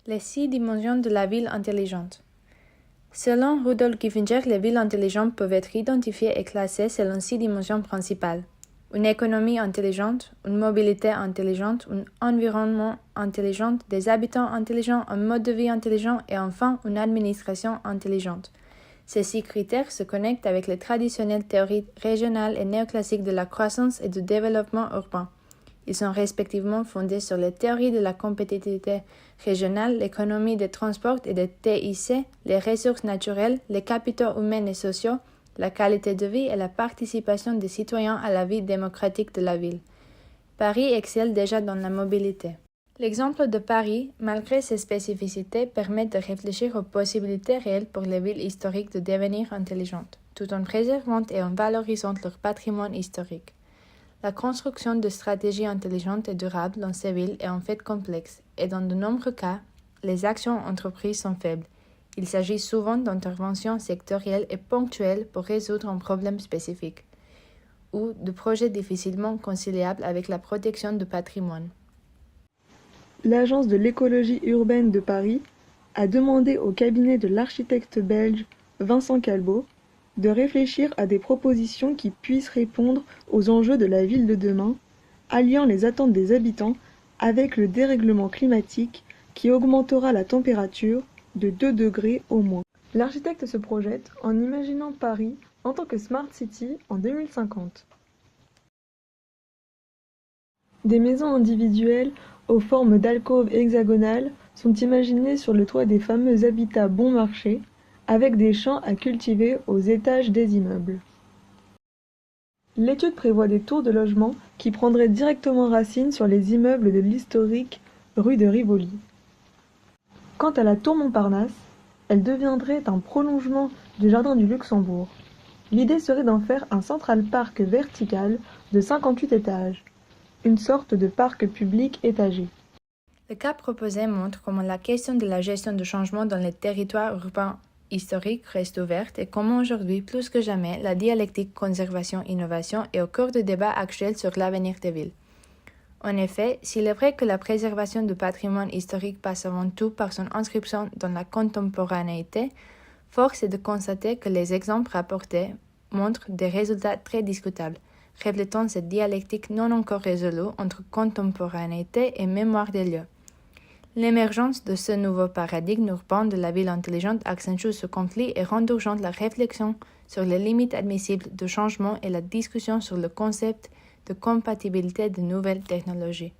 Les 6 dimensions de la ville intelligente. Selon Rudolf Gifinger, les villes intelligentes peuvent être identifiées et classées selon 6 dimensions principales. Une économie intelligente, une mobilité intelligente, un environnement intelligent, des habitants intelligents, un mode de vie intelligent et enfin une administration intelligente. Ces 6 critères se connectent avec les traditionnelles théories régionales et néoclassiques de la croissance et du développement urbain. Ils sont respectivement fondés sur les théories de la compétitivité régionale, l'économie des transports et des TIC, les ressources naturelles, les capitaux humains et sociaux, la qualité de vie et la participation des citoyens à la vie démocratique de la ville. Paris excelle déjà dans la mobilité. L'exemple de Paris, malgré ses spécificités, permet de réfléchir aux possibilités réelles pour les villes historiques de devenir intelligentes, tout en préservant et en valorisant leur patrimoine historique. La construction de stratégies intelligentes et durables dans ces villes est en fait complexe, et dans de nombreux cas, les actions entreprises sont faibles. Il s'agit souvent d'interventions sectorielles et ponctuelles pour résoudre un problème spécifique, ou de projets difficilement conciliables avec la protection du patrimoine. L'Agence de l'écologie urbaine de Paris a demandé au cabinet de l'architecte belge Vincent Calbot de réfléchir à des propositions qui puissent répondre aux enjeux de la ville de demain, alliant les attentes des habitants avec le dérèglement climatique qui augmentera la température de 2 degrés au moins. L'architecte se projette en imaginant Paris en tant que Smart City en 2050. Des maisons individuelles aux formes d'alcôves hexagonales sont imaginées sur le toit des fameux habitats bon marché, avec des champs à cultiver aux étages des immeubles. L'étude prévoit des tours de logement qui prendraient directement racine sur les immeubles de l'historique rue de Rivoli. Quant à la tour Montparnasse, elle deviendrait un prolongement du jardin du Luxembourg. L'idée serait d'en faire un Central Park vertical de 58 étages, une sorte de parc public étagé. Le cas proposé montre comment la question de la gestion du changement dans les territoires urbains historiques reste ouverte et comment aujourd'hui, plus que jamais, la dialectique conservation-innovation est au cœur du débat actuel sur l'avenir des villes. En effet, s'il est vrai que la préservation du patrimoine historique passe avant tout par son inscription dans la contemporanéité, force est de constater que les exemples rapportés montrent des résultats très discutables, reflétant cette dialectique non encore résolue entre contemporanéité et mémoire des lieux. L'émergence de ce nouveau paradigme urbain de la ville intelligente accentue ce conflit et rend urgente la réflexion sur les limites admissibles de changement et la discussion sur le concept de compatibilité de nouvelles technologies.